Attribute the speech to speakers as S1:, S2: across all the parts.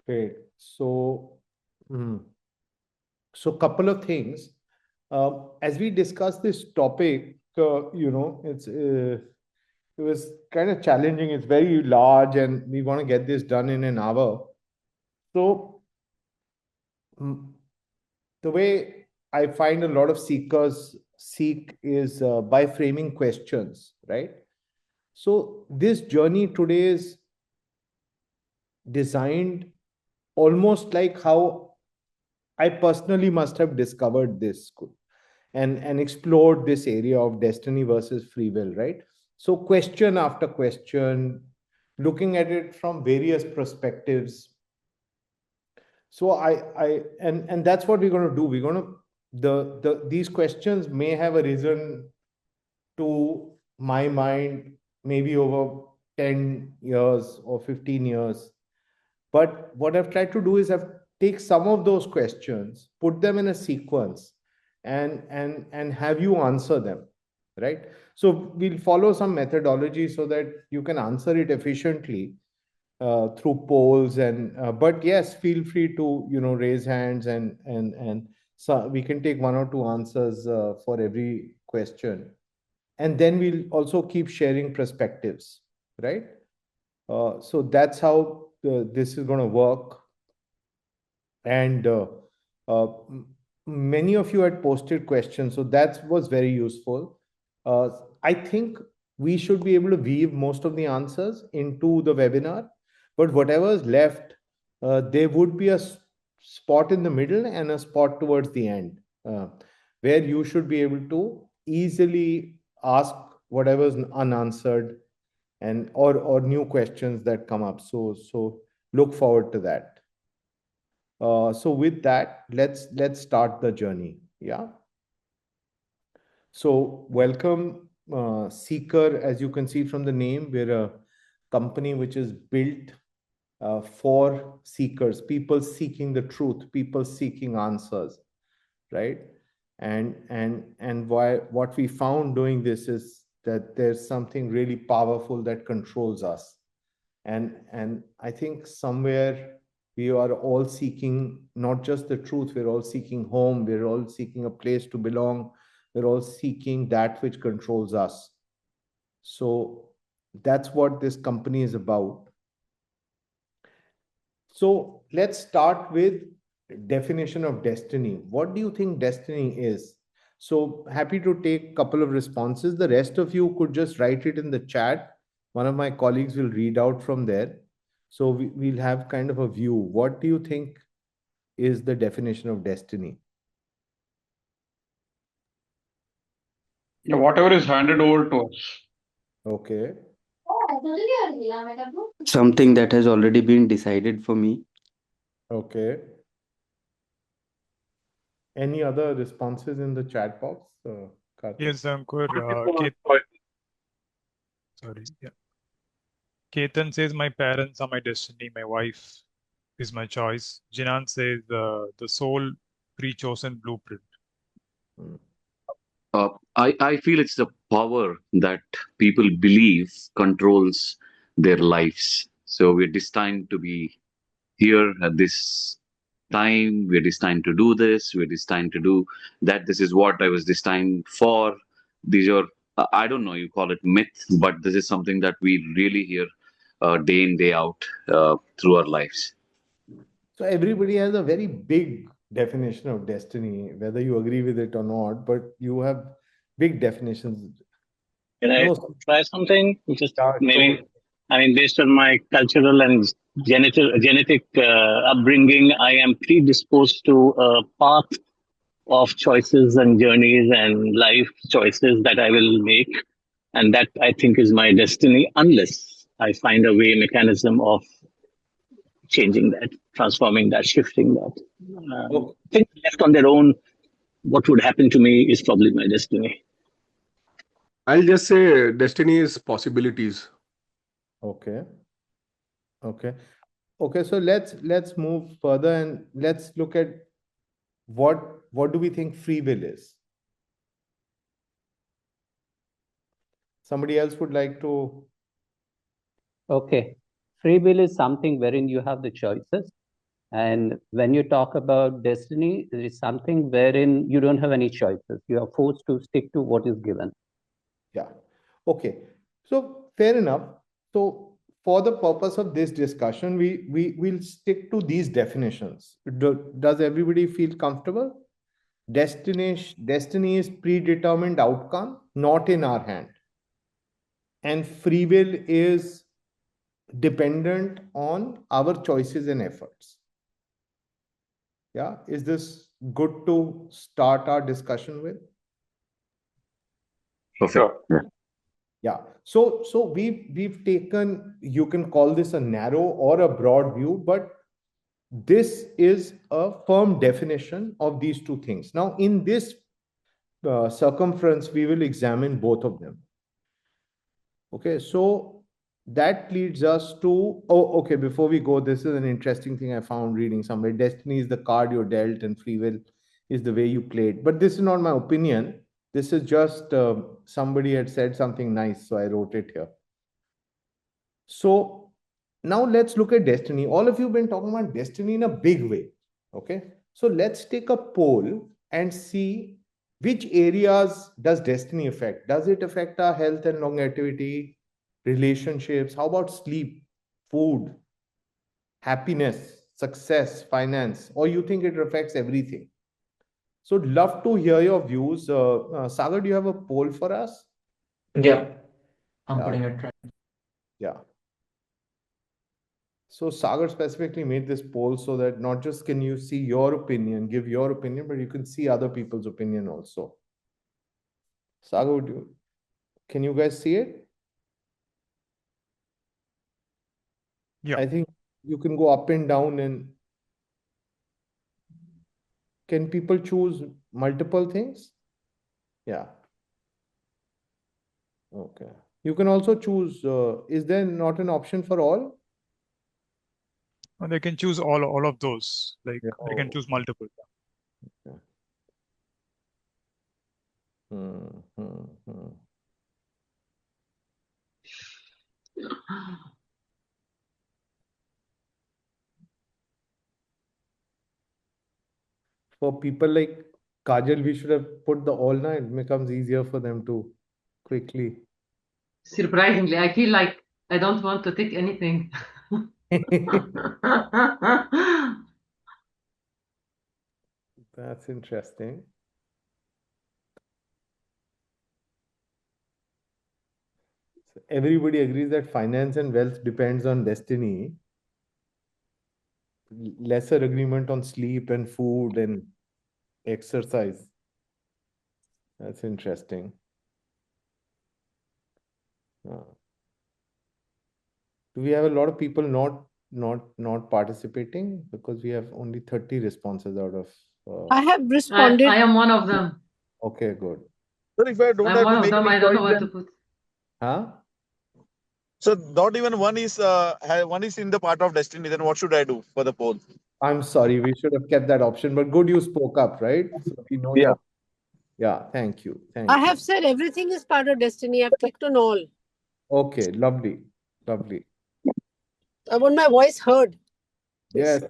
S1: Great. So couple of things. As we discuss this topic, it was kind of challenging. It's very large, and we want to get this done in an hour. So the way I find a lot of seekers seek is by framing questions, right? So this journey today is designed almost like how I personally must have discovered this school and explored this area of destiny versus free will, right? So question after question, looking at it from various perspectives. So and that's what we're going to do. We're going to these questions may have arisen to my mind maybe over 10 years or 15 years. But what I've tried to do is I've take some of those questions, put them in a sequence, and have you answer them, right? So we'll follow some methodology so that you can answer it efficiently through polls and but yes, feel free to raise hands and so we can take one or two answers for every question, and then we'll also keep sharing perspectives, right? So that's how this is going to work. And uh, many of you had posted questions, so that was very useful. I think we should be able to weave most of the answers into the webinar, but whatever is left, there would be a spot in the middle and a spot towards the end, where you should be able to easily ask whatever is unanswered and or new questions that come up. So look forward to that. So with that, let's start the journey. Yeah. So welcome, Ceekr. As you can see from the name, we're a company which is built for seekers, people seeking the truth, people seeking answers, right? And why what we found doing this is that there's something really powerful that controls us, and I think somewhere we are all seeking not just the truth, we're all seeking home, we're all seeking a place to belong, we're all seeking that which controls us. So that's what this company is about. So let's start with definition of destiny. What do you think destiny is? So happy to take a couple of responses. The rest of you could just write it in the chat. One of my colleagues will read out from there. So we'll have kind of a view. What do you think is the definition of destiny?
S2: Yeah, whatever is handed over to us.
S1: Okay.
S3: Something that has already been decided for me.
S1: Okay. Any other responses in the chat box? Karthik?
S4: Yes, Ankur. Sorry. Yeah. Ketan says, my parents are my destiny. My wife is my choice. Jinan says, the soul pre-chosen blueprint.
S5: I feel it's the power that people believe controls their lives. So we're destined to be here at this time. We're destined to do this. We're destined to do that. This is what I was destined for. These are, I don't know, you call it myth, but this is something that we really hear day in, day out through our lives.
S1: So everybody has a very big definition of destiny, whether you agree with it or not, but you have big definitions.
S6: Can I
S1: No,
S6: try something? Just maybe,
S1: so,
S6: I mean, based on my cultural and genetic upbringing, I am predisposed to a path of choices and journeys and life choices that I will make. And that I think is my destiny, unless I find a way, mechanism of changing that, transforming that, shifting that. Things left on their own, what would happen to me is probably my destiny.
S7: I'll just say destiny is possibilities.
S1: okay. Okay. Okay. So let's move further and let's look at what do we think free will is? Somebody else would like to.
S8: Okay. Free will is something wherein you have the choices And when you talk about destiny, it is something wherein you don't have any choices. You are forced to stick to what is given.
S1: Yeah. Okay. So fair enough. So for the purpose of this discussion, we will stick to these definitions. Does everybody feel comfortable? Destiny is predetermined outcome, not in our hand. And free will is dependent on our choices and efforts. Yeah. Is this good to start our discussion with?
S5: Perfect.
S2: Sure.
S5: Yeah.
S1: Yeah. So we've taken, you can call this a narrow or a broad view, but this is a firm definition of these two things. Now, in this circumference, we will examine both of them. Okay, so that leads us to, oh, okay, before we go, this is an interesting thing I found reading somewhere. Destiny is the card you're dealt, and free will is the way you play it. But this is not my opinion. This is just somebody had said something nice, so I wrote it here. So now let's look at destiny. All of you have been talking about destiny in a big way. Okay, so let's take a poll and see which areas does destiny affect. Does it affect our health and longevity, relationships? How about sleep, food, happiness, success, finance? Or you think it affects everything? So love to hear your views. Sagar, do you have a poll for us?
S9: Yeah, I'm
S1: Yeah.
S9: putting it right.
S1: Yeah. So Sagar specifically made this poll so that not just can you see your opinion, give your opinion, but you can see other people's opinion also. Sagar, can you guys see it?
S4: Yeah.
S1: I think you can go up and down, and can people choose multiple things? Yeah. Okay. You can also choose, is there not an option for all?
S4: And they can choose all of those. Like
S1: Yeah.
S4: they can
S1: Oh,
S4: choose multiple.
S1: okay. Hmm, hmm, hmm. For people like Kajal, we should have put the all night. It becomes easier for them to quickly.
S9: Surprisingly, I feel like I don't want to take anything.
S1: That's interesting. So everybody agrees that finance and wealth depends on destiny. Lesser agreement on sleep and food and exercise. That's interesting. Uh, do we have a lot of people not participating because we have only 30 responses out of
S10: I have responded.
S9: I am one of them.
S1: okay, good.
S11: Sir, if I don't
S9: I'm
S11: have
S9: one
S11: to
S9: of
S11: make
S9: them.
S11: any
S9: I don't know
S11: choice,
S9: what to
S11: then
S9: put.
S1: Huh?
S11: so not even one is in the part of destiny. Then what should I do for the poll?
S1: I'm sorry, we should have kept that option, but good you spoke up, right? So we know
S11: Yeah.
S1: your. Yeah, thank you. Thank
S10: I
S1: you.
S10: have said everything is part of destiny. I've clicked on all.
S1: Okay, lovely. Lovely.
S10: I want my voice heard.
S1: Yes.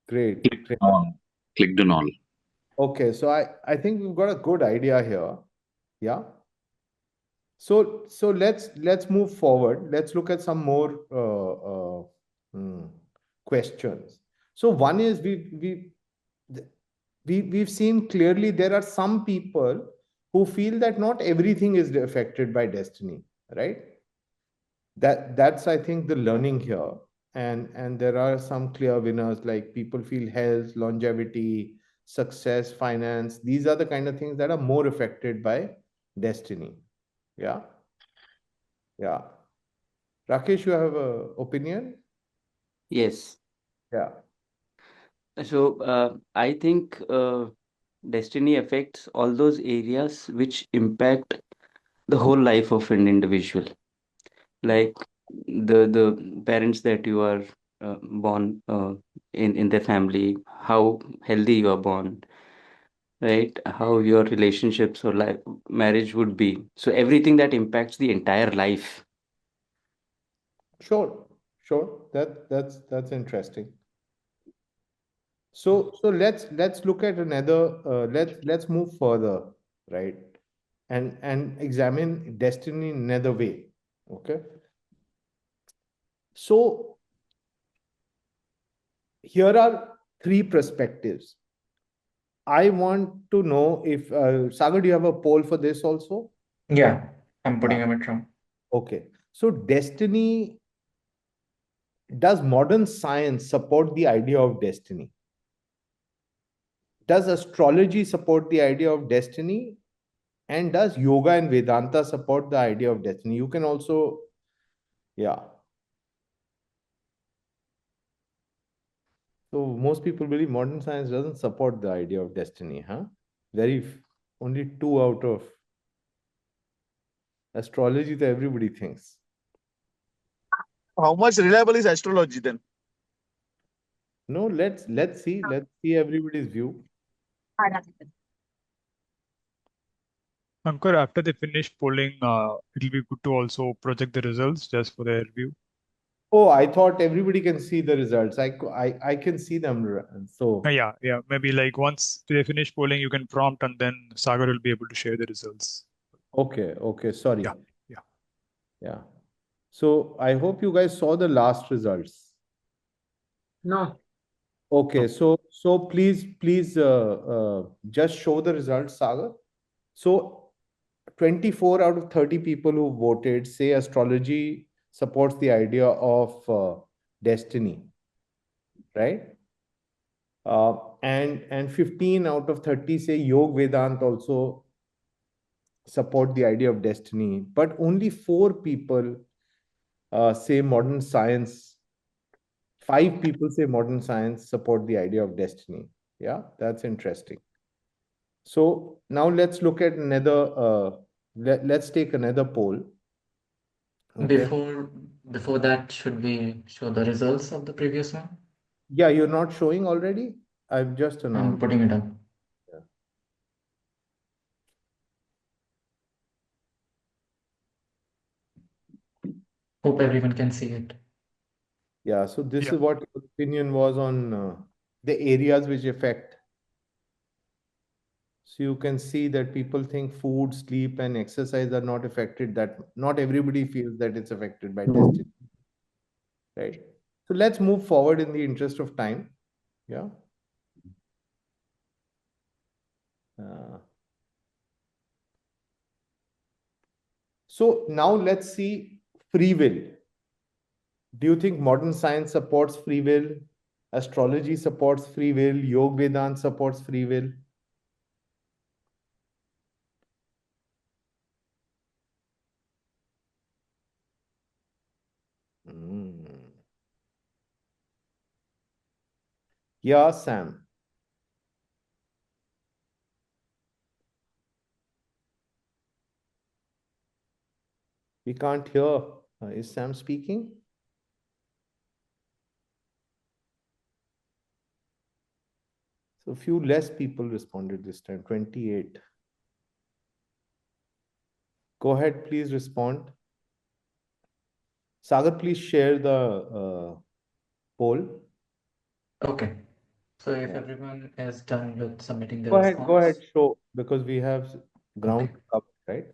S1: Great.
S5: Clicked
S1: Great.
S5: on. Clicked on all.
S1: Okay, so I think we've got a good idea here. Yeah. So let's move forward. Let's look at some more questions. So one is we've seen clearly there are some people who feel that not everything is affected by destiny, right? That's I think the learning here. And there are some clear winners, like people feel health, longevity, success, finance. These are the kind of things that are more affected by destiny. Yeah. Yeah. Rakesh, you have a opinion?
S3: Yes.
S1: Yeah.
S3: So I think destiny affects all those areas which impact the whole life of an individual. Like the parents that you are born in their family, how healthy you are born, right? How your relationships or life marriage would be. So everything that impacts the entire life
S1: Sure. That's interesting. So let's look at another. Let's move further, right? And examine destiny in another way. Okay. So here are three perspectives. I want to know if Sagar, do you have a poll for this also?
S12: Yeah, I'm putting a bit wrong.
S1: Okay. So destiny, does modern science support the idea of destiny? Does astrology support the idea of destiny? And does yoga and Vedanta support the idea of destiny? You can also, yeah. So most people believe modern science doesn't support the idea of destiny, huh? Only 2 out of astrology that everybody thinks.
S11: How much reliable is astrology then?
S1: No, let's see everybody's view.
S4: Ankur, after they finish polling, it'll be good to also project the results just for their view.
S1: Oh, I thought everybody can see the results. I can see them. So
S4: Yeah, maybe like once they finish polling, you can prompt and then Sagar will be able to share the results.
S1: okay, sorry.
S4: Yeah.
S1: So I hope you guys saw the last results.
S9: No.
S1: Okay, so please just show the results, Sagar. So 24 out of 30 people who voted say astrology supports the idea of destiny, right? And 15 out of 30 say Yoga Vedanta also support the idea of destiny, but only 4 people say modern science. 5 people say modern science support the idea of destiny. Yeah, that's interesting. So now let's look at another. Let's take another poll. Okay.
S12: Before that, should we show the results of the previous one?
S1: Yeah, you're not showing already? I've just announced.
S12: I'm putting it up.
S1: Yeah.
S12: Hope everyone can see it.
S1: Yeah, so this is what your opinion was on the areas which affect. So you can see that people think food, sleep, and exercise are not affected. That not everybody feels that it's affected by destiny. Right. So let's move forward in the interest of time. Yeah. So now let's see free will. Do you think modern science supports free will? Astrology supports free will? Yoga Vedanta supports free will? Yeah, Sam. We can't hear. Is Sam speaking? So a few less people responded this time, 28. Go ahead, please respond. Sagar, please share the poll.
S12: Okay. So if everyone is done with submitting the
S1: Go
S12: response.
S1: ahead, show, because we have ground to cover, right?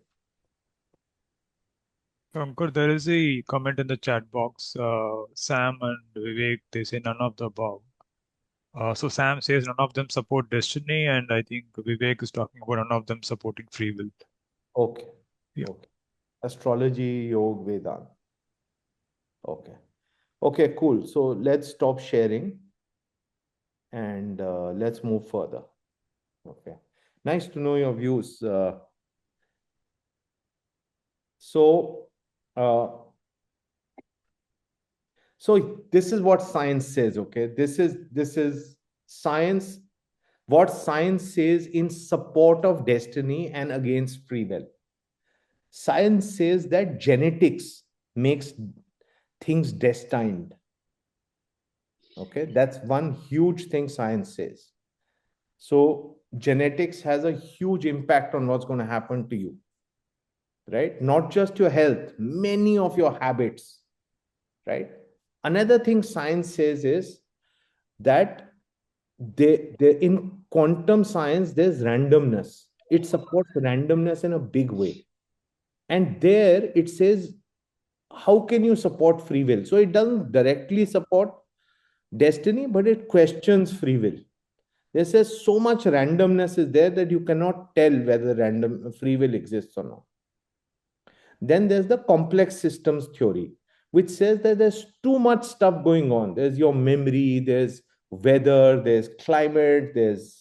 S4: Ankur, there is a comment in the chat box. Sam and Vivek, they say none of the above. So Sam says none of them support destiny, and I think Vivek is talking about none of them supporting free will.
S1: Okay.
S4: Yeah.
S1: Okay. Astrology, Yoga, Vedanta. Okay. Okay, cool. So let's stop sharing and let's move further. Okay. Nice to know your views. So this is what science says, okay? This is science, what science says in support of destiny and against free will. Science says that genetics makes things destined. Okay, that's one huge thing science says. So genetics has a huge impact on what's going to happen to you, right? Not just your health, many of your habits, right? Another thing science says is that in quantum science, there's randomness. It supports randomness in a big way. And there it says, how can you support free will? So it doesn't directly support destiny, but it questions free will. There says so much randomness is there that you cannot tell whether random free will exists or not. Then there's the complex systems theory, which says that there's too much stuff going on. There's your memory, there's weather, there's climate, there's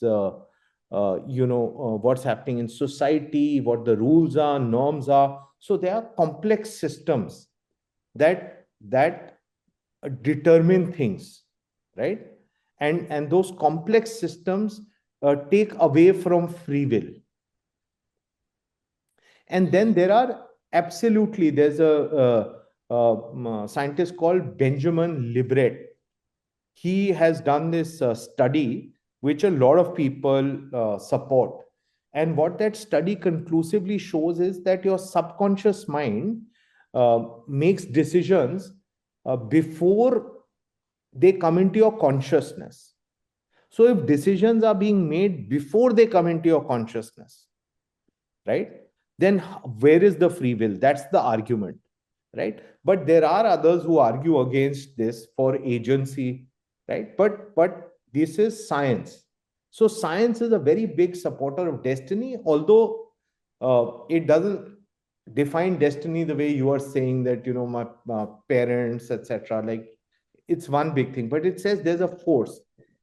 S1: what's happening in society, what the rules are, norms are. So there are complex systems that determine things, right? And those complex systems take away from free will. And then there are there's a scientist called Benjamin Libret. He has done this study, which a lot of people support. And what that study conclusively shows is that your subconscious mind makes decisions before they come into your consciousness. So if decisions are being made before they come into your consciousness, right, then where is the free will? That's the argument, right? But there are others who argue against this for agency, right? But this is science. So science is a very big supporter of destiny, although it doesn't define destiny the way you are saying that, my parents, etc. Like, it's one big thing, but it says there's a force.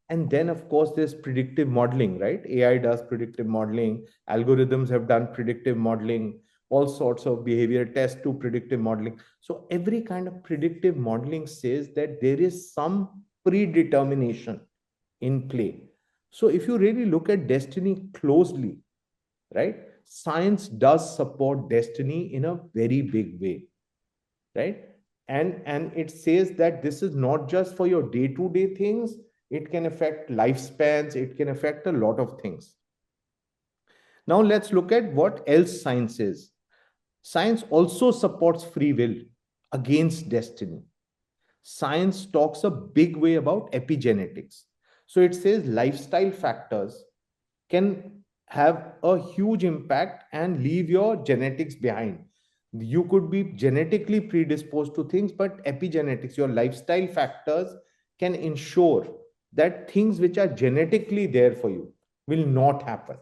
S1: And then, of course, there's predictive modeling, right? AI does predictive modeling. Algorithms have done predictive modeling. All sorts of behavior tests to predictive modeling. So every kind of predictive modeling says that there is some predetermination in play. So if you really look at destiny closely, right, science does support destiny in a very big way, right? And it says that this is not just for your day-to-day things. It can affect lifespans. It can affect a lot of things. Now let's look at what else science is. Science also supports free will against destiny. Science talks a big way about epigenetics. So it says lifestyle factors can have a huge impact and leave your genetics behind. You could be genetically predisposed to things, but epigenetics, your lifestyle factors, can ensure that things which are genetically there for you will not happen,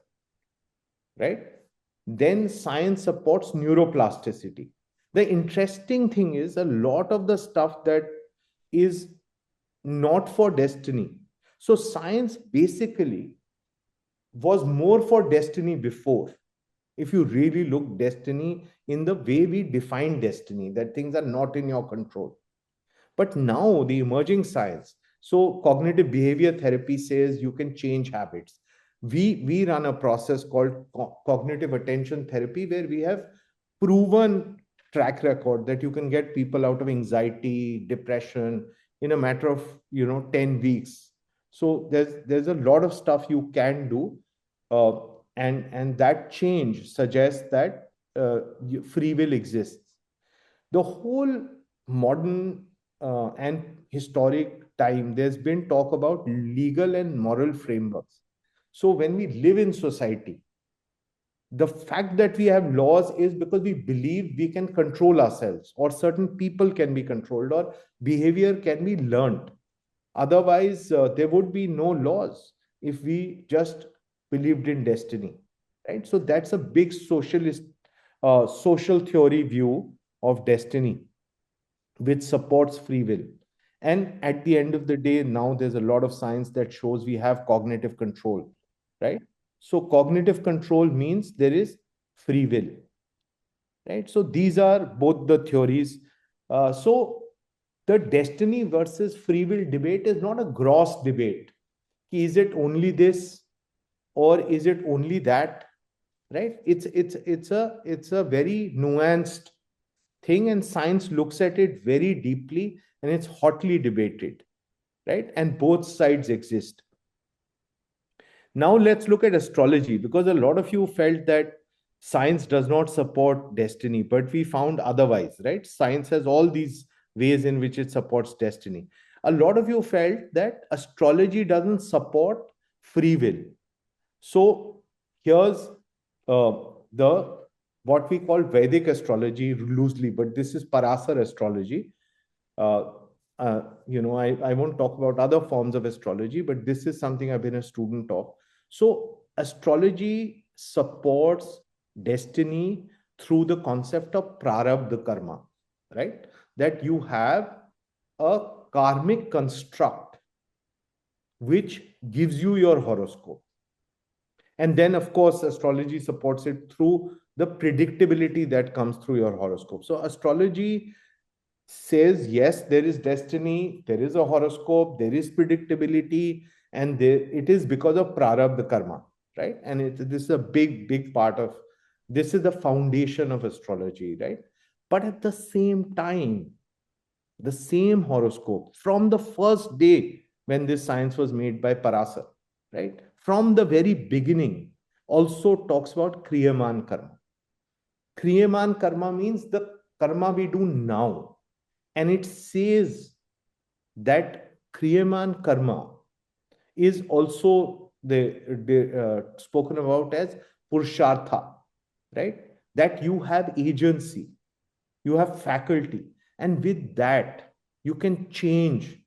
S1: right? Then science supports neuroplasticity. The interesting thing is a lot of the stuff that is not for destiny. So science basically was more for destiny before. If you really look destiny in the way we define destiny, that things are not in your control. But now the emerging science, so cognitive behavior therapy says you can change habits. We run a process called cognitive attention therapy, where we have proven track record that you can get people out of anxiety, depression in a matter of 10 weeks. So there's a lot of stuff you can do, and that change suggests that free will exists. The whole modern and historic time, there's been talk about legal and moral frameworks. So when we live in society, the fact that we have laws is because we believe we can control ourselves, or certain people can be controlled, or behavior can be learned. Otherwise, there would be no laws if we just believed in destiny, right? So that's a big social theory view of destiny, which supports free will. And at the end of the day, now there's a lot of science that shows we have cognitive control, right? So cognitive control means there is free will, right? So these are both the theories. So the destiny versus free will debate is not a gross debate. Is it only this or is it only that, right? It's a very nuanced thing, and science looks at it very deeply, and it's hotly debated, right? And both sides exist. Now let's look at astrology, because a lot of you felt that science does not support destiny, but we found otherwise, right? Science has all these ways in which it supports destiny. A lot of you felt that astrology doesn't support free will. So here's the what we call Vedic astrology loosely, but this is Parasar astrology. Uh, I won't talk about other forms of astrology, but this is something I've been a student of. So astrology supports destiny through the concept of prarabdha karma, right? That you have a karmic construct which gives you your horoscope. And then, of course, astrology supports it through the predictability that comes through your horoscope. So astrology says, yes, there is destiny, there is a horoscope, there is predictability, and it is because of prarabdha karma, right? And this is a big part of, this is the foundation of astrology, right? But at the same time, the same horoscope from the first day when this science was made by Parasar, right? From the very beginning, also talks about Kriyaman karma. Kriyaman karma means the karma we do now. And it says that Kriyaman karma is also spoken about as Purushartha, right? That you have agency, you have faculty, and with that, you can change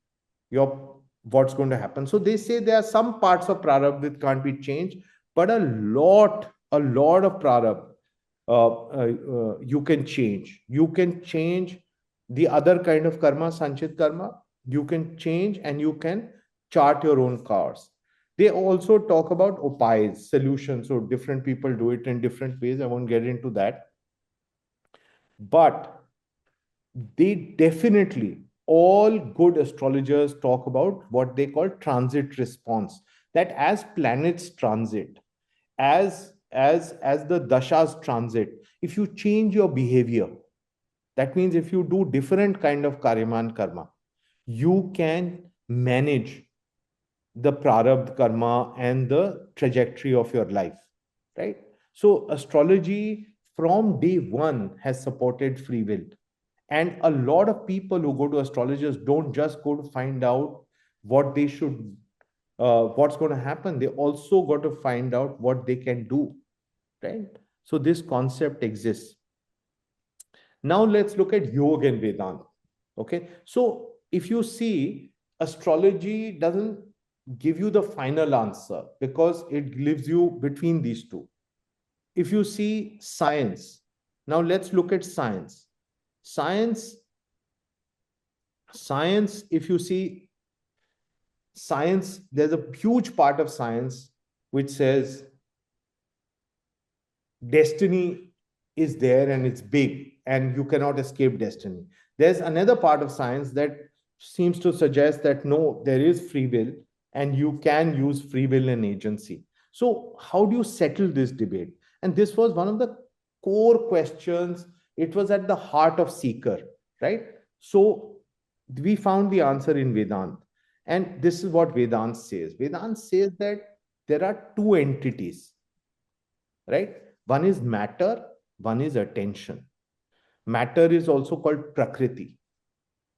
S1: what's going to happen. So they say there are some parts of prarabdha that can't be changed, but a lot of prarabdha you can change. You can change the other kind of karma, sanchit karma. You can change and you can chart your own course. They also talk about upayas, solutions. So different people do it in different ways. I won't get into that. But they definitely, all good astrologers talk about what they call transit response, that as planets transit, as the dashas transit, if you change your behavior, that means if you do different kind of karyaman karma, you can manage the prarabdha karma and the trajectory of your life, right? So astrology from day one has supported free will. And a lot of people who go to astrologers don't just go to find out what they should, what's going to happen. They also got to find out what they can do, right? So this concept exists. Now let's look at yoga and Vedanta. Okay. So if you see, astrology doesn't give you the final answer because it lives you between these two. If you see science, now let's look at science. Science, if you see science, there's a huge part of science which says destiny is there and it's big and you cannot escape destiny. There's another part of science that seems to suggest that no, there is free will and you can use free will and agency. So how do you settle this debate? And this was one of the core questions. It was at the heart of Ceekr, right? So we found the answer in Vedanta. And this is what Vedanta says. Vedanta says that there are two entities, right? One is matter, one is attention. Matter is also called Prakriti.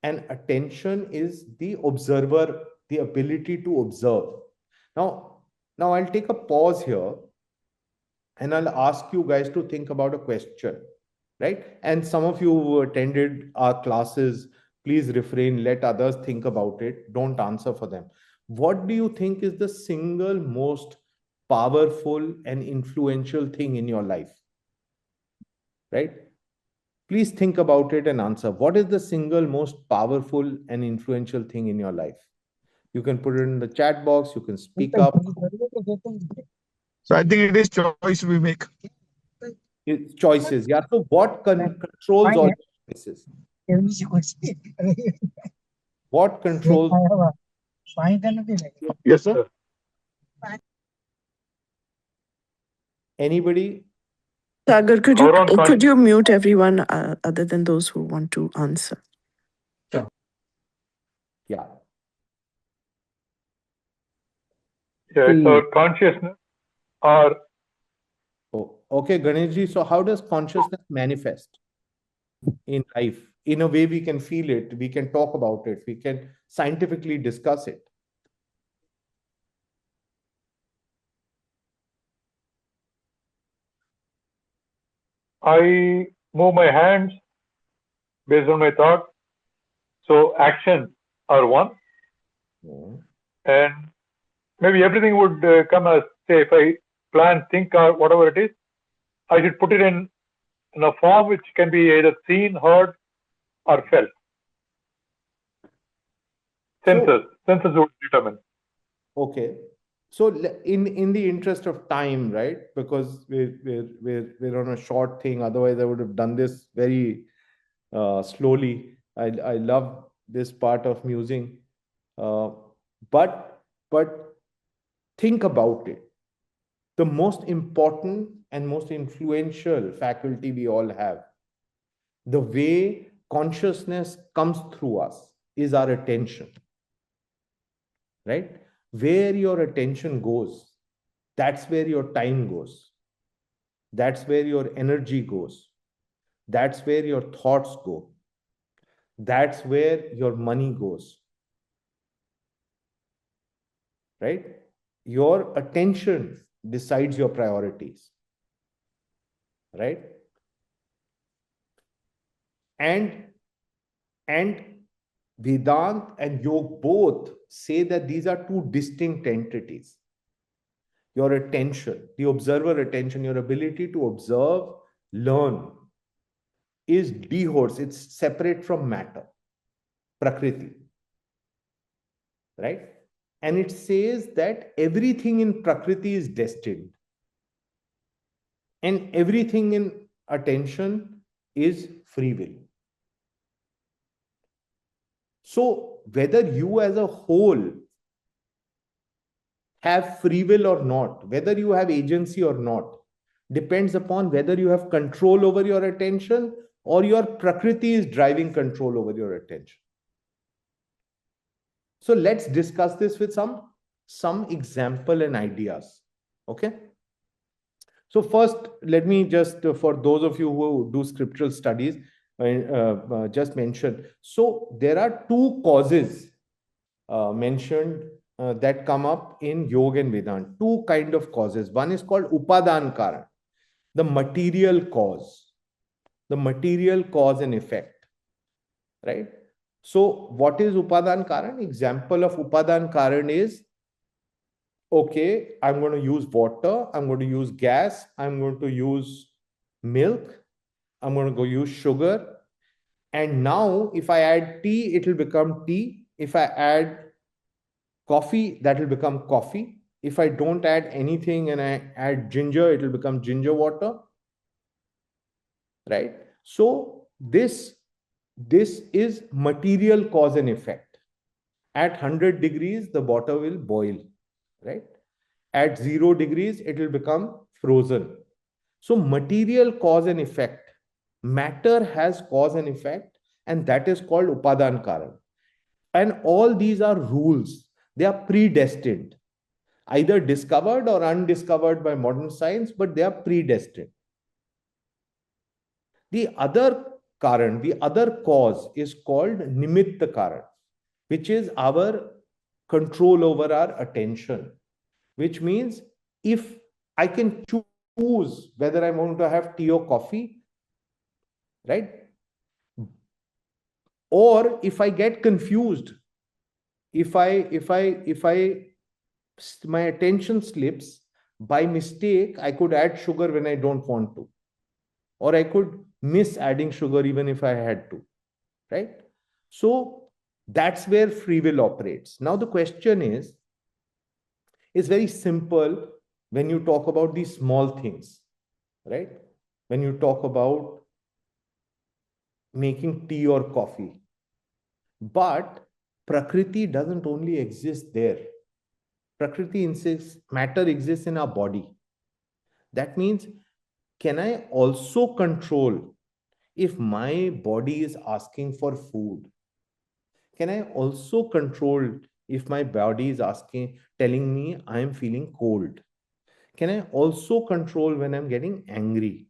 S1: And attention is the observer, the ability to observe. Now I'll take a pause here and I'll ask you guys to think about a question, right? And some of you who attended our classes, please refrain, let others think about it. Don't answer for them. What do you think is the single most powerful and influential thing in your life, right? Please think about it and answer. What is the single most powerful and influential thing in your life? You can put it in the chat box. You can speak up.
S11: So I think it is choice we make.
S1: It's choices. Yeah. So what controls all choices? What controls?
S11: Yes, sir.
S1: Anybody?
S13: Sagar, could you mute everyone other than those who want to answer?
S12: Sure.
S1: Yeah.
S14: Yeah, it's our consciousness or.
S1: Oh, okay, Ganeshji. So how does consciousness manifest in life? in a way we can feel it, we can talk about it, we can scientifically discuss it.
S14: I move my hands based on my thought. So actions are one. And maybe everything would come as, say, if I plan, think, or whatever it is, I should put it in a form which can be either seen, heard, or felt. Senses would determine.
S1: Okay. So in the interest of time, right? Because we're on a short thing. Otherwise, I would have done this very slowly. I love this part of musing, but think about it. The most important and most influential faculty we all have, the way consciousness comes through us, is our attention. Right? Where your attention goes, that's where your time goes. That's where your energy goes. That's where your thoughts go. That's where your money goes. Right? Your attention decides your priorities. Right? And Vedanta and Yoga both say that these are two distinct entities. Your attention, the observer attention, your ability to observe, learn, is dehors, it's separate from matter, Prakriti. Right? And it says that everything in Prakriti is destined. And everything in attention is free will. So whether you as a whole have free will or not, whether you have agency or not, depends upon whether you have control over your attention or your Prakriti is driving control over your attention. So let's discuss this with some example and ideas. Okay. So first, let me just, for those of you who do scriptural studies, just mention. So there are two causes mentioned that come up in Yoga and Vedanta. Two kind of causes. One is called Upadan Karan, the material cause. The material cause and effect. Right? So what is Upadan Karan? Example of Upadan Karan is, okay, I'm going to use water, I'm going to use gas, I'm going to use milk, I'm going to go use sugar. And now if I add tea, it will become tea. If I add coffee, that will become coffee. If I don't add anything and I add ginger, it will become ginger water. Right? So this is material cause and effect. At 100 degrees, the water will boil. Right? At 0 degrees, it will become frozen. So material cause and effect. Matter has cause and effect, and that is called Upadan Karan. And all these are rules. They are predestined, either discovered or undiscovered by modern science, but they are predestined. The other Karan, the other cause is called Nimitta Karan, which is our control over our attention, which means if I can choose whether I'm going to have tea or coffee, right? Or if I get confused, if my attention slips by mistake, I could add sugar when I don't want to, or I could miss adding sugar even if I had to, right? So that's where free will operates. Now the question is very simple when you talk about these small things, right? When you talk about making tea or coffee. But Prakriti doesn't only exist there. Prakriti insists matter exists in our body. That means, can I also control if my body is asking for food? Can I also control if my body is telling me I am feeling cold? Can I also control when I'm getting angry?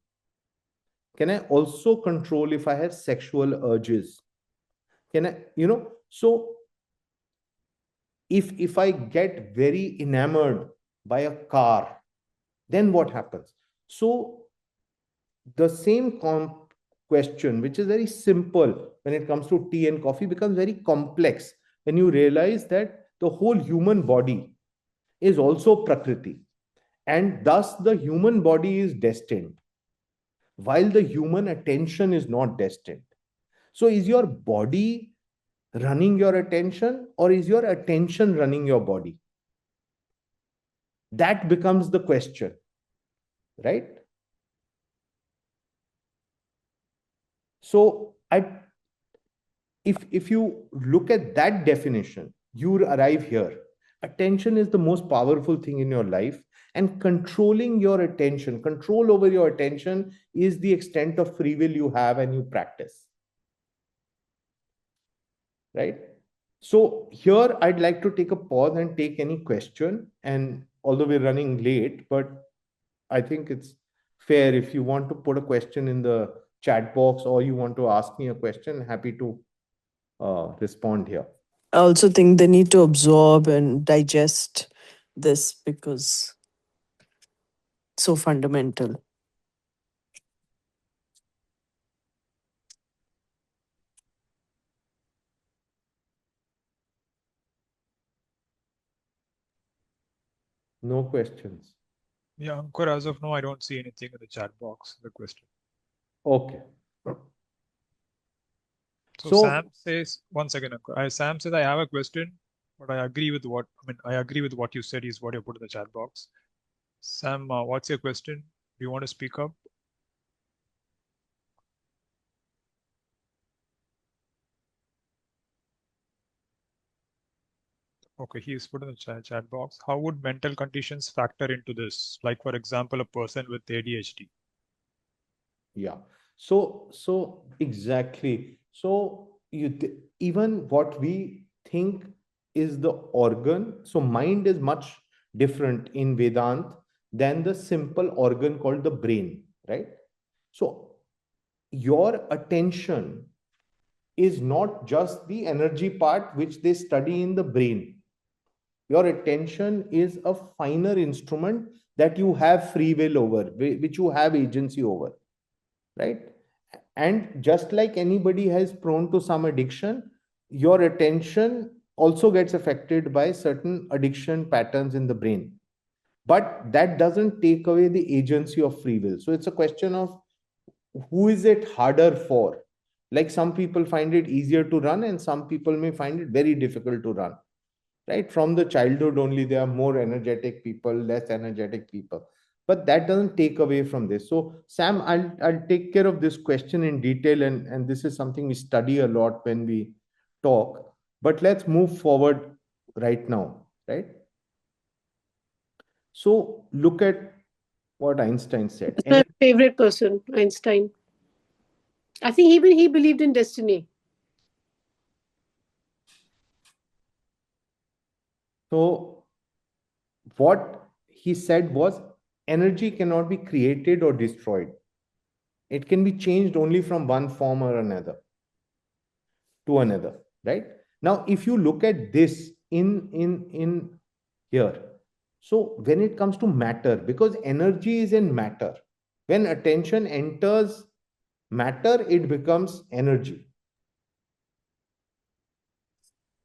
S1: Can I also control if I have sexual urges? Can I, so if I get very enamored by a car, then what happens? So the same question, which is very simple when it comes to tea and coffee, becomes very complex when you realize that the whole human body is also Prakriti. And thus the human body is destined, while the human attention is not destined. So is your body running your attention, or is your attention running your body? That becomes the question, right? So if you look at that definition, you arrive here. Attention is the most powerful thing in your life, and controlling your attention, control over your attention, is the extent of free will you have and you practice, right? So here I'd like to take a pause and take any question. And although we're running late, but I think it's fair, if you want to put a question in the chat box or you want to ask me a question, happy to respond here.
S13: I also think they need to absorb and digest this because it's so fundamental.
S1: No questions.
S4: Yeah, Ankur, as of now, I don't see anything in the chat box, the question.
S1: Okay.
S4: So Sam says, one second, Ankur. Sam says, I have a question, but I agree with what you said is what you put in the chat box. Sam, what's your question? Do you want to speak up? Okay, he's put in the chat box. How would mental conditions factor into this? Like, for example, a person with ADHD.
S1: Yeah. So exactly. So even what we think is the organ. So mind is much different in Vedanta than the simple organ called the brain, right? So your attention is not just the energy part which they study in the brain. Your attention is a finer instrument that you have free will over, which you have agency over, right? And just like anybody has prone to some addiction, your attention also gets affected by certain addiction patterns in the brain. But that doesn't take away the agency of free will. So it's a question of who is it harder for? Like some people find it easier to run, and some people may find it very difficult to run, right? From the childhood only, there are more energetic people, less energetic people. But that doesn't take away from this. So Sam, I'll take care of this question in detail, and this is something we study a lot when we talk. But let's move forward right now, right? So look at what Einstein said.
S10: My favorite person, Einstein. I think he believed in destiny.
S1: So what he said was, energy cannot be created or destroyed. It can be changed only from one form or another to another, right? Now if you look at this in here, so when it comes to matter, because energy is in matter, when attention enters matter, it becomes energy.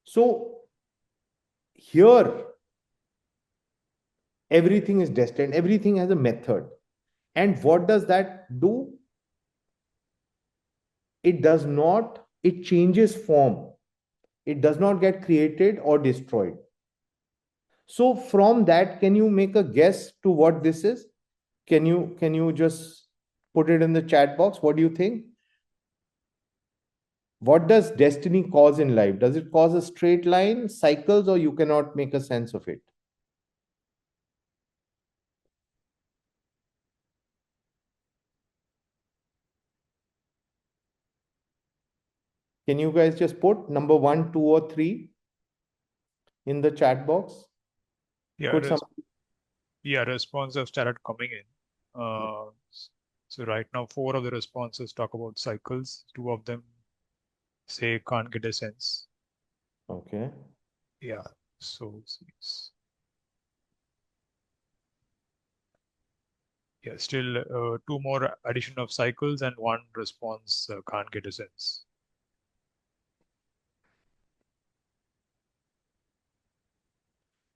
S1: So here everything is destined, everything has a method. And what does that do? It changes form. It does not get created or destroyed. So from that, can you make a guess to what this is? Can you just put it in the chat box? What do you think? What does destiny cause in life? Does it cause a straight line, cycles, or you cannot make a sense of it? Can you guys just put number 1, 2, or 3 in the chat box?
S4: Yeah, responses have started coming in. So right now, 4 of the responses talk about cycles. 2 of them say can't get a sense.
S1: Okay.
S4: Yeah. So it's, yeah, still 2 more addition of cycles and 1 response can't get a sense.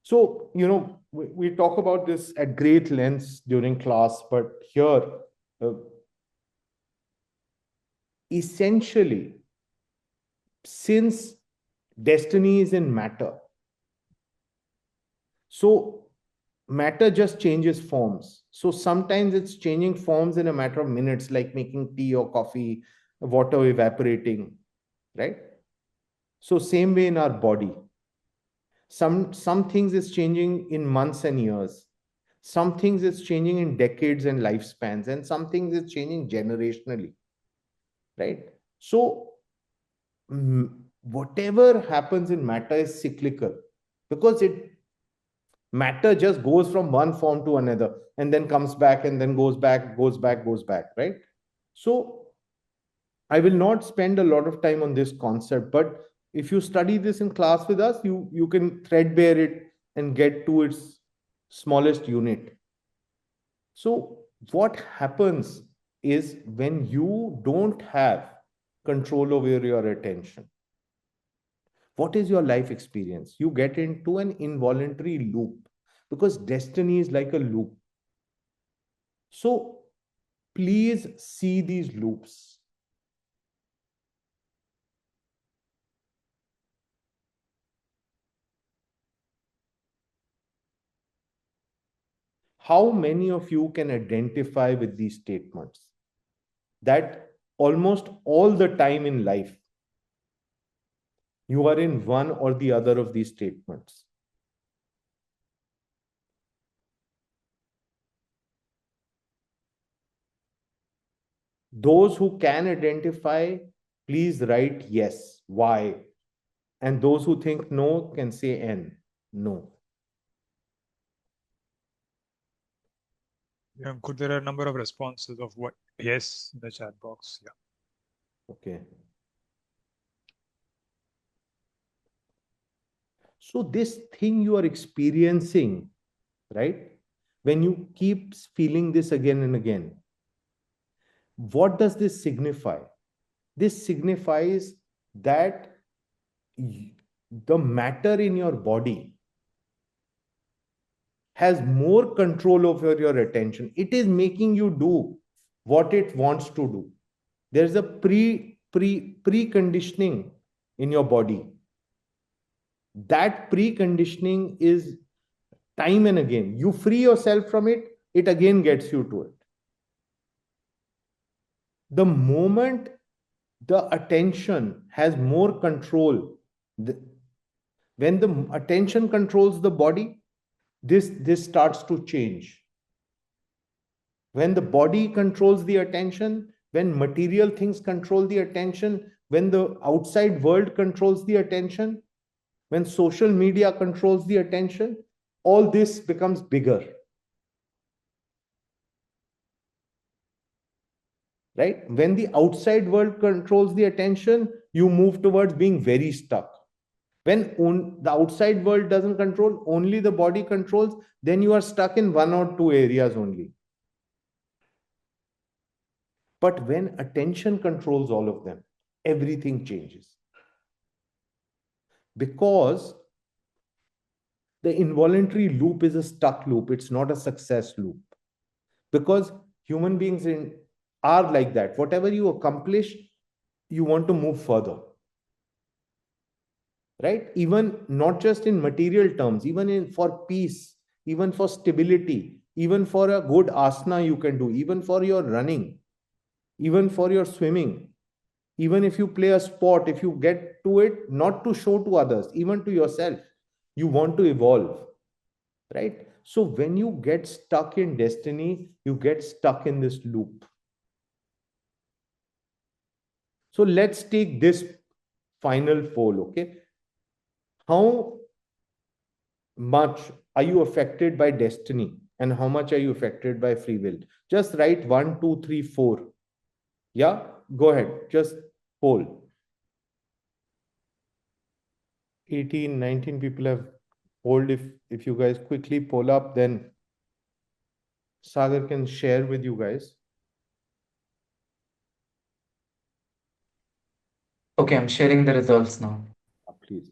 S1: So, we talk about this at great lengths during class, but here, essentially, since destiny is in matter, so matter just changes forms. So sometimes it's changing forms in a matter of minutes, like making tea or coffee, water evaporating, right? So same way in our body. Some things is changing in months and years. Some things is changing in decades and lifespans, and some things is changing generationally, right? So whatever happens in matter is cyclical, because matter just goes from one form to another and then comes back and then goes back, right? So I will not spend a lot of time on this concept, but if you study this in class with us, you can threadbare it and get to its smallest unit. So what happens is, when you don't have control over your attention, what is your life experience? You get into an involuntary loop, because destiny is like a loop. So please see these loops. How many of you can identify with these statements? That almost all the time in life, you are in one or the other of these statements. Those who can identify, please write yes. Why? And those who think no can say N. No.
S4: Yeah, could there are a number of responses of what yes in the chat box? Yeah.
S1: Okay. So this thing you are experiencing, right? When you keep feeling this again and again, what does this signify? This signifies that the matter in your body has more control over your attention. It is making you do what it wants to do. There's a preconditioning in your body. That preconditioning is time and again. You free yourself from it, it again gets you to it. The moment the attention has more control, when the attention controls the body, this starts to change. When the body controls the attention, when material things control the attention, when the outside world controls the attention, when social media controls the attention, all this becomes bigger. Right? When the outside world controls the attention, you move towards being very stuck. When the outside world doesn't control, only the body controls, then you are stuck in one or two areas only. But when attention controls all of them, everything changes. Because the involuntary loop is a stuck loop, it's not a success loop. Because human beings are like that. Whatever you accomplish, you want to move further. Right? Even not just in material terms, even for peace, even for stability, even for a good asana you can do, even for your running, even for your swimming, even if you play a sport, if you get to it, not to show to others, even to yourself, you want to evolve. Right? So when you get stuck in destiny, you get stuck in this loop. So let's take this final poll, okay? How much are you affected by destiny? and how much are you affected by free will? Just write 1, 2, 3, 4. Yeah, go ahead. Just poll. 18, 19 people have polled. If you guys quickly poll up, then Sagar can share with you guys.
S12: Okay, I'm sharing the results now.
S1: Please.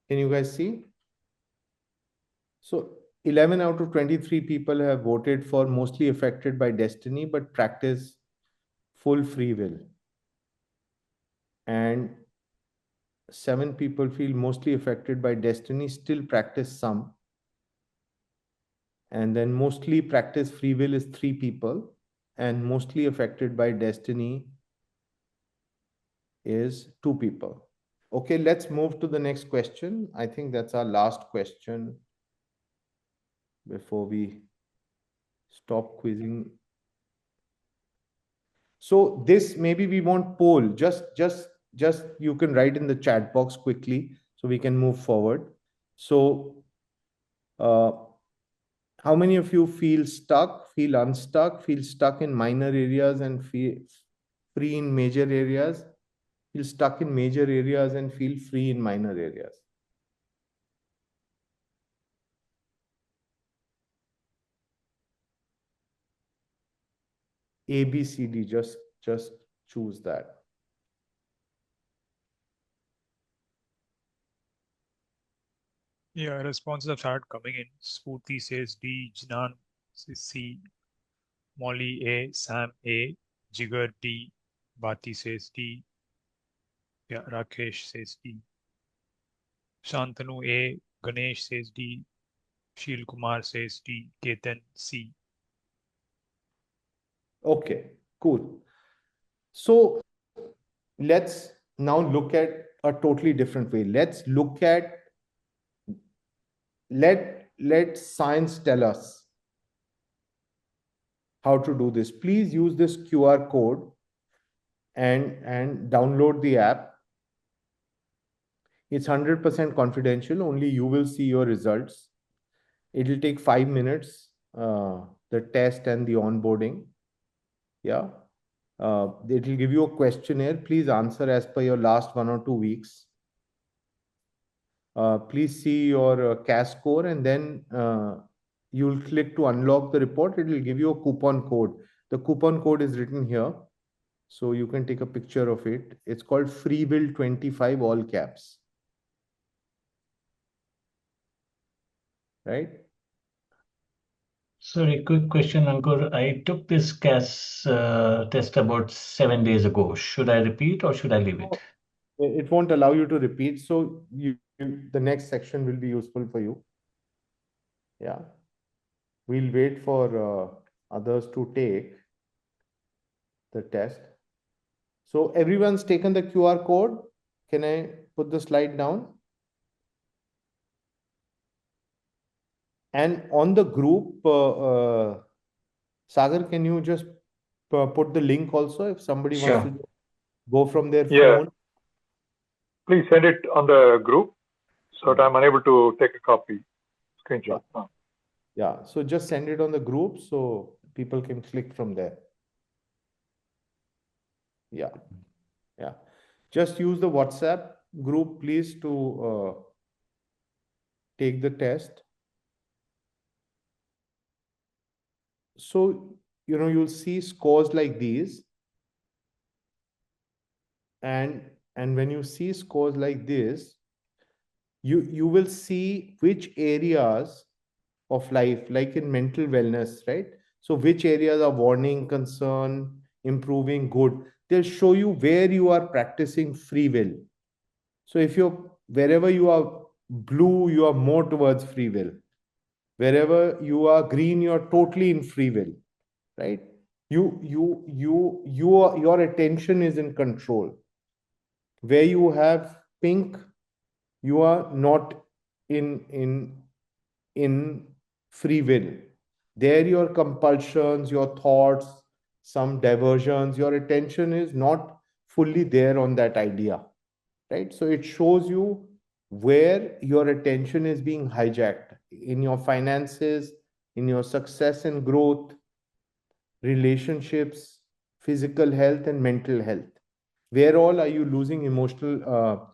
S1: Can you guys see? So 11 out of 23 people have voted for mostly affected by destiny, but practice full free will. And 7 people feel mostly affected by destiny, still practice some. And then mostly practice free will is 3 people, and mostly affected by destiny is 2 people. Okay, let's move to the next question. I think that's our last question before we stop quizzing. So this maybe we won't poll. Just you can write in the chat box quickly so we can move forward. So how many of you feel stuck, feel unstuck, feel stuck in minor areas and feel free in major areas? Feel stuck in major areas and feel free in minor areas? A, B, C, D, just choose that.
S4: Yeah, responses have started coming in. Spooty says D, Jinan says C, Molly A, Sam A, Jigar D, Bati says D. Yeah, Rakesh says D. Shantanu A, Ganesh says D, Shil Kumar says D, Ketan C.
S1: Okay, cool. So let's now look at a totally different way. Let's look at, let science tell us how to do this. Please use this QR code and download the app. It's 100% confidential. Only you will see your results. It will take 5 minutes, the test and the onboarding. Yeah. It will give you a questionnaire. Please answer as per your last 1 or 2 weeks. Please see your CAS score, and then you'll click to unlock the report. It will give you a coupon code. The coupon code is written here, so you can take a picture of it. It's called FreeWill25, all caps. Right?
S6: Sorry, quick question, Ankur. I took this CAS test about 7 days ago. Should I repeat or should I leave it?
S1: It won't allow you to repeat, so the next section will be useful for you. Yeah. We'll wait for others to take the test. So everyone's taken the QR code. Can I put the slide down? And on the group, Sagar, can you just put the link also if somebody wants to go from their phone?
S14: Please send it on the group so that I'm unable to take a copy, screenshot.
S1: Yeah, so just send it on the group so people can click from there. Yeah. Just use the WhatsApp group, please, to take the test. So, you'll see scores like these. And when you see scores like this, you will see which areas of life, like in mental wellness, right? So which areas are warning, concern, improving, good. They'll show you where you are practicing free will. So wherever you are blue, you are more towards free will. Wherever you are green, you are totally in free will, right? Your attention is in control. Where you have pink, you are not in free will. There your compulsions, your thoughts, some diversions, your attention is not fully there on that idea, right? So it shows you where your attention is being hijacked. in your finances, in your success and growth, relationships, physical health, and mental health. Where all are you losing emotional,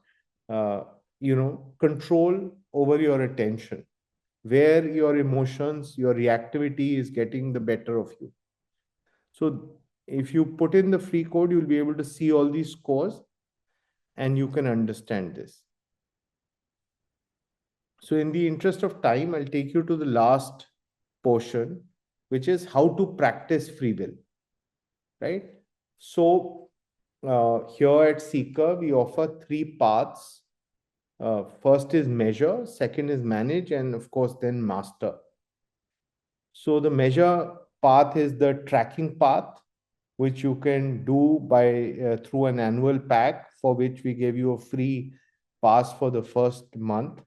S1: control over your attention? Where your emotions, your reactivity is getting the better of you. So if you put in the free code, you'll be able to see all these scores and you can understand this. So in the interest of time, I'll take you to the last portion, which is how to practice free will, right? So here at Ceekr, we offer 3 paths. First is measure, second is manage, and of course, then master. So the measure path is the tracking path, which you can do by through an annual pack, for which we give you a free pass for the first month.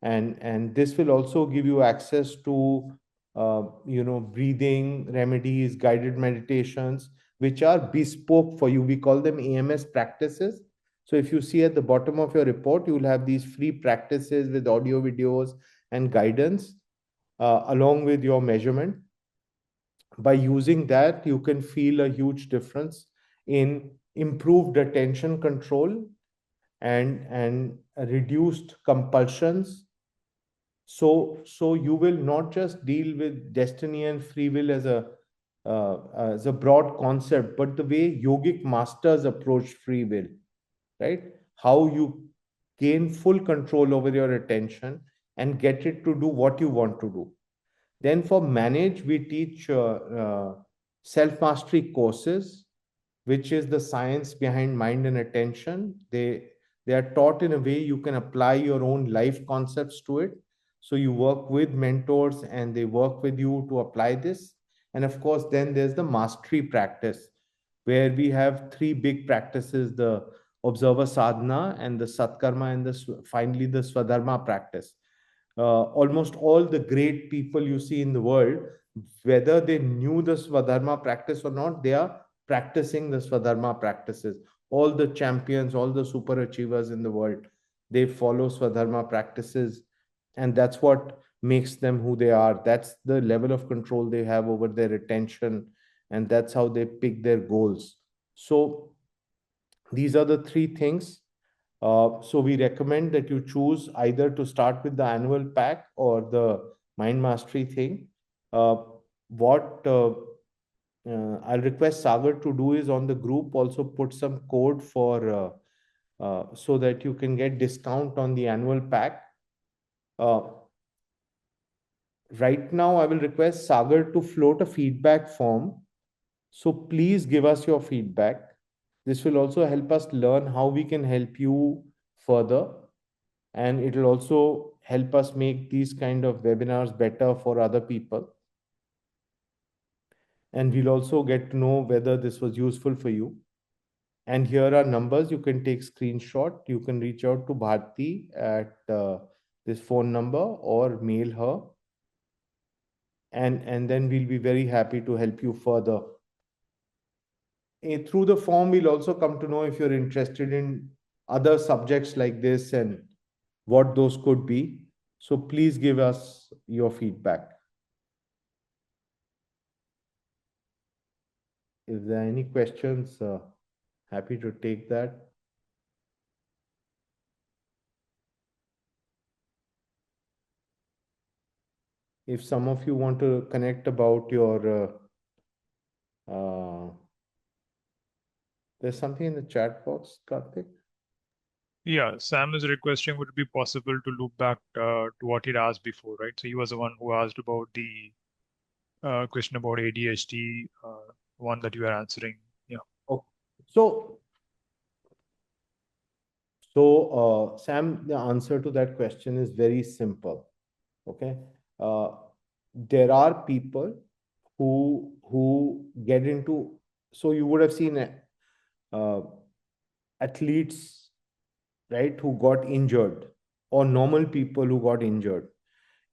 S1: And this will also give you access to breathing remedies, guided meditations, which are bespoke for you. We call them AMS practices. So if you see at the bottom of your report, you will have these free practices with audio videos and guidance along with your measurement. By using that, you can feel a huge difference in improved attention control and reduced compulsions. So you will not just deal with destiny and free will as a broad concept, but the way yogic masters approach free will, right? How you gain full control over your attention and get it to do what you want to do. Then for manage, we teach self-mastery courses, which is the science behind mind and attention. They are taught in a way you can apply your own life concepts to it. So you work with mentors and they work with you to apply this. And of course, then there's the mastery practice, where we have 3 big practices: the observer sadhana, and the satkarma, and finally the swadharma practice. Almost all the great people you see in the world, whether they knew the Swadharma practice or not, they are practicing the Swadharma practices. All the champions, all the super achievers in the world, they follow Swadharma practices, and that's what makes them who they are. That's the level of control they have over their attention, and that's how they pick their goals. So these are the 3 things. So we recommend that you choose either to start with the annual pack or the mind mastery thing. What I'll request Sagar to do is, on the group, also put some code for so that you can get discount on the annual pack. Right now, I will request Sagar to float a feedback form. So please give us your feedback. This will also help us learn how we can help you further. And it will also help us make these kind of webinars better for other people. And we'll also get to know whether this was useful for you. And here are numbers. You can take screenshot. You can reach out to Bharti at this phone number or mail her. And then we'll be very happy to help you further. Through the form, we'll also come to know if you're interested in other subjects like this and what those could be. So please give us your feedback. If there are any questions, happy to take that. If some of you want to connect about your, there's something in the chat box, Karthik.
S4: Yeah, Sam is requesting would it be possible to loop back to what he'd asked before, right? So he was the one who asked about the question about ADHD, one that you were answering. Yeah.
S1: Okay. Sam, the answer to that question is very simple. Okay. There are people who get into, so you would have seen athletes, right, who got injured, or normal people who got injured,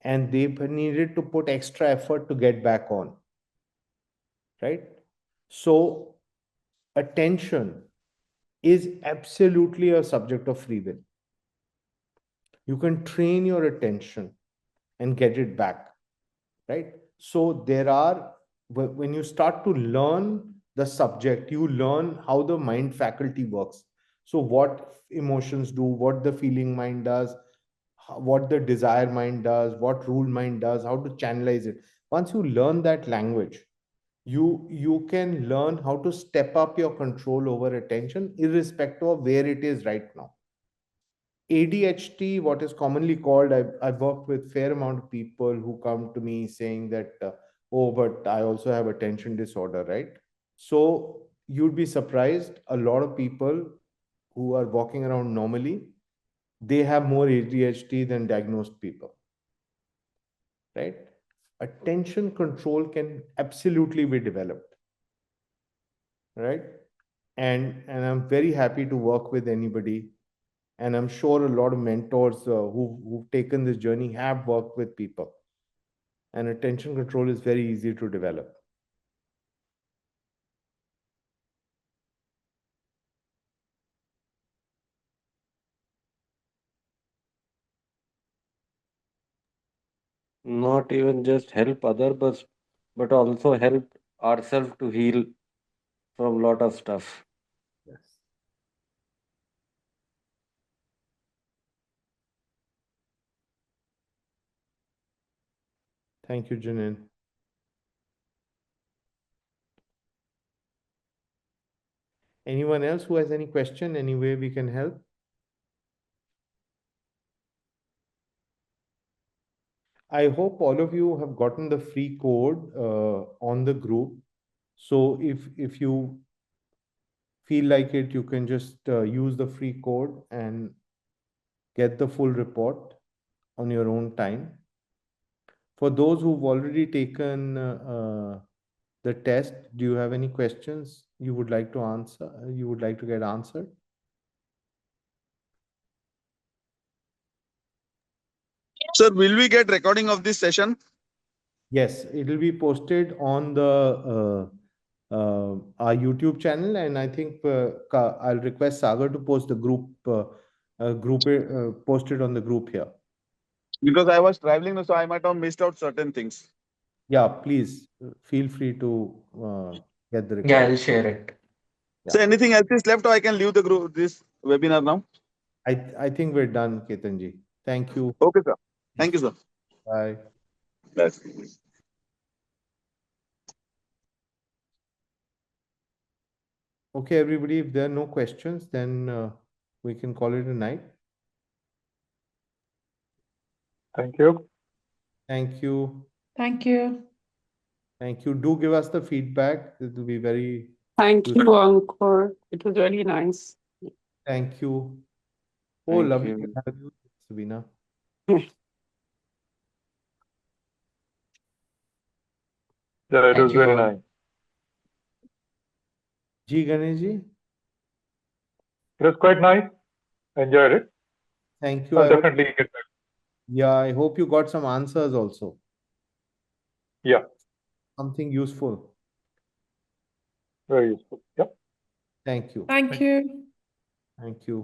S1: and they needed to put extra effort to get back on, right? So attention is absolutely a subject of free will. You can train your attention. and get it back, right? So there are, when you start to learn the subject, you learn how the mind faculty works. So what emotions do, what the feeling mind does, what the desire mind does, what rule mind does, how to channelize it. Once you learn that language, you can learn how to step up your control over attention, irrespective of where it is right now. ADHD, what is commonly called, I've worked with fair amount of people who come to me saying that, oh, but I also have attention disorder, right? So you'd be surprised, a lot of people who are walking around normally, they have more ADHD than diagnosed people, right? Attention control can absolutely be developed, right? And I'm very happy to work with anybody. And I'm sure a lot of mentors who've taken this journey have worked with people. And attention control is very easy to develop.
S15: Not even just help other, but also help ourselves to heal from lot of stuff.
S1: Yes. Thank you, Janin. Anyone else who has any question, any way we can help? I hope all of you have gotten the free code on the group. So if you feel like it, you can just use the free code and get the full report on your own time. For those who've already taken the test, do you have any questions you would like to answer, you would like to get answered?
S11: Sir, will we get recording of this session?
S1: Yes, it will be posted on the our YouTube channel, and I think I'll request Sagar to post the group posted on the group here.
S11: Because I was traveling, so I might have missed out certain things.
S1: Yeah, please feel free to get the recording.
S12: Yeah, I'll share it.
S11: So anything else is left, or I can leave the group, this webinar now?
S1: I think we're done, Ketanji. Thank you.
S11: Okay, sir. Thank you, sir.
S1: Bye.
S11: Bye.
S1: Okay, everybody, if there are no questions, then we can call it a night.
S14: Thank you.
S1: Thank you.
S16: Thank you.
S1: Thank you. Do give us the feedback. It will be very
S10: Thank
S1: useful.
S10: you, Ankur. It was really nice.
S1: Thank you. Oh,
S15: Thank
S1: lovely
S15: you.
S1: to have you, Sabina.
S14: Yeah, it
S12: Thank
S14: was
S12: you
S14: very
S12: all.
S14: nice.
S1: Ji Ganeshji,
S14: It was quite nice. Enjoyed it.
S1: thank you.
S14: I'll
S1: I hope,
S14: definitely get back.
S1: yeah, I hope you got some answers also.
S14: Yeah,
S1: Something useful.
S14: very useful. Yep.
S1: Thank you.
S16: Thank you.
S1: Thank you.